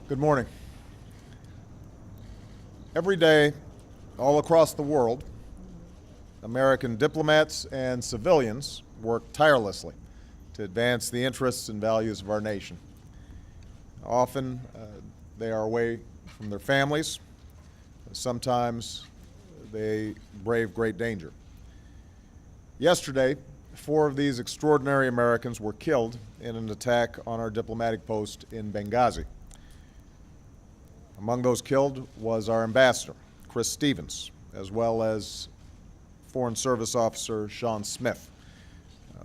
Good morning. Every day, all across the world, American diplomats and civilians work tirelessly to advance the interests and values of our nation. Often, they are away from their families. Sometimes they brave great danger. Yesterday, 4 of these extraordinary Americans were killed in an attack on our diplomatic post in Benghazi. Among those killed was our ambassador, Chris Stevens, as well as Foreign Service Officer Sean Smith.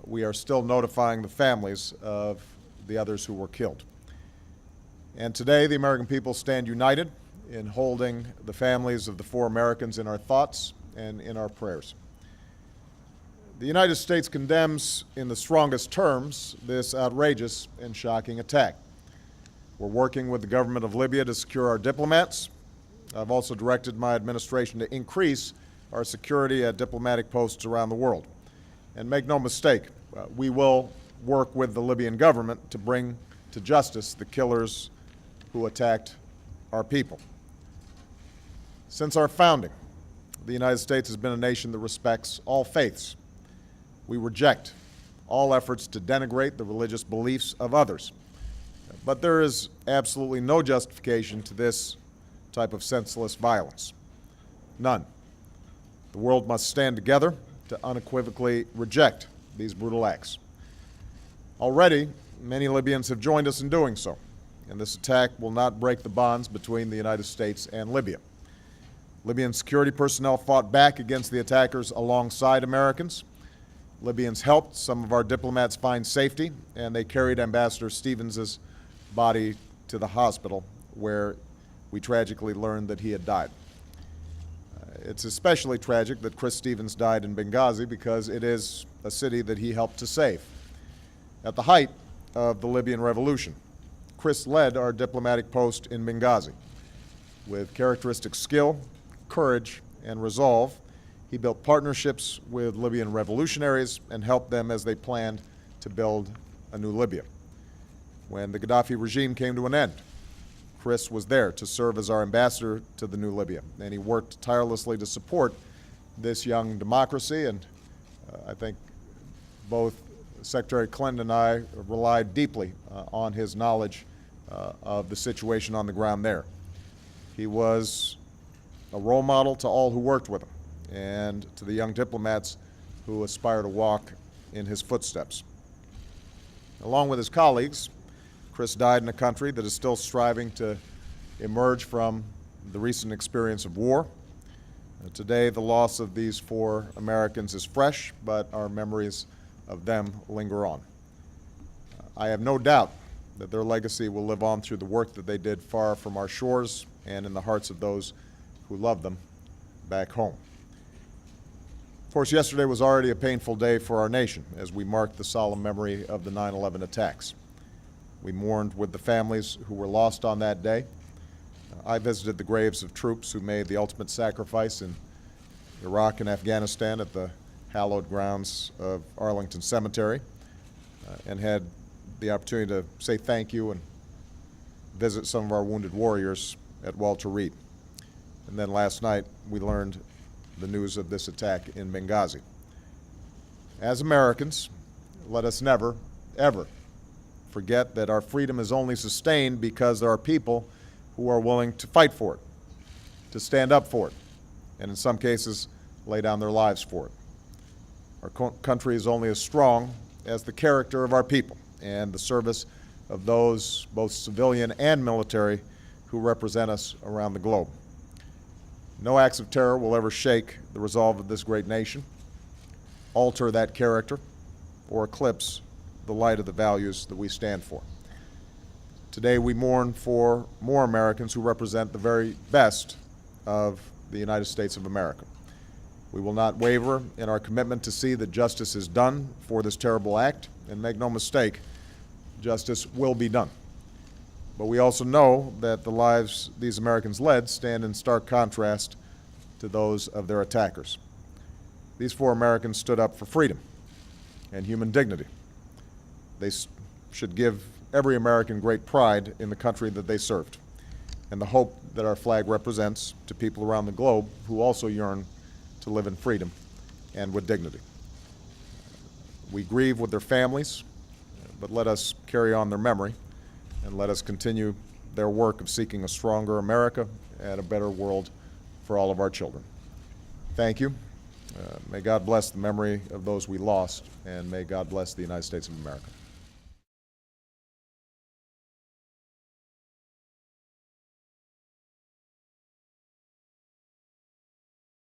We are still notifying the families of the others who were killed. And today, the American people stand united in holding the families of the 4 Americans in our thoughts and in our prayers. The United States condemns in the strongest terms this outrageous and shocking attack. We're working with the government of Libya to secure our diplomats. I've also directed my administration to increase our security at diplomatic posts around the world. And make no mistake, we will work with the Libyan government to bring to justice the killers who attacked our people. Since our founding, the United States has been a nation that respects all faiths. We reject all efforts to denigrate the religious beliefs of others. But there is absolutely no justification to this type of senseless violence. None. The world must stand together to unequivocally reject these brutal acts. Already, many Libyans have joined us in doing so, and this attack will not break the bonds between the United States and Libya. Libyan security personnel fought back against the attackers alongside Americans. Libyans helped some of our diplomats find safety, and they carried Ambassador Stevens' body to the hospital, where we tragically learned that he had died. It's especially tragic that Chris Stevens died in Benghazi because it is a city that he helped to save. At the height of the Libyan revolution, Chris led our diplomatic post in Benghazi. With characteristic skill, courage, and resolve, he built partnerships with Libyan revolutionaries and helped them as they planned to build a new Libya. When the Gaddafi regime came to an end, Chris was there to serve as our ambassador to the new Libya, and he worked tirelessly to support this young democracy, and I think both Secretary Clinton and I relied deeply on his knowledge of the situation on the ground there. He was a role model to all who worked with him and to the young diplomats who aspire to walk in his footsteps. Along with his colleagues, Chris died in a country that is still striving to emerge from the recent experience of war. Today, the loss of these 4 Americans is fresh, but our memories of them linger on. I have no doubt that their legacy will live on through the work that they did far from our shores and in the hearts of those who love them back home. Of course, yesterday was already a painful day for our nation as we marked the solemn memory of the 9/11 attacks. We mourned with the families who were lost on that day. I visited the graves of troops who made the ultimate sacrifice in Iraq and Afghanistan at the hallowed grounds of Arlington Cemetery and had the opportunity to say thank you and visit some of our wounded warriors at Walter Reed. And then last night, we learned the news of this attack in Benghazi. As Americans, let us never, ever forget that our freedom is only sustained because there are people who are willing to fight for it, to stand up for it, and in some cases, lay down their lives for it. Our country is only as strong as the character of our people and the service of those, both civilian and military, who represent us around the globe. No acts of terror will ever shake the resolve of this great nation, alter that character, or eclipse the light of the values that we stand for. Today we mourn for more Americans who represent the very best of the United States of America. We will not waver in our commitment to see that justice is done for this terrible act, and make no mistake, justice will be done. But we also know that the lives these Americans led stand in stark contrast to those of their attackers. These 4 Americans stood up for freedom and human dignity. They should give every American great pride in the country that they served. and the hope that our flag represents to people around the globe who also yearn to live in freedom and with dignity. We grieve with their families, but let us carry on their memory, and let us continue their work of seeking a stronger America and a better world for all of our children. Thank you. May God bless the memory of those we lost, and may God bless the United States of America.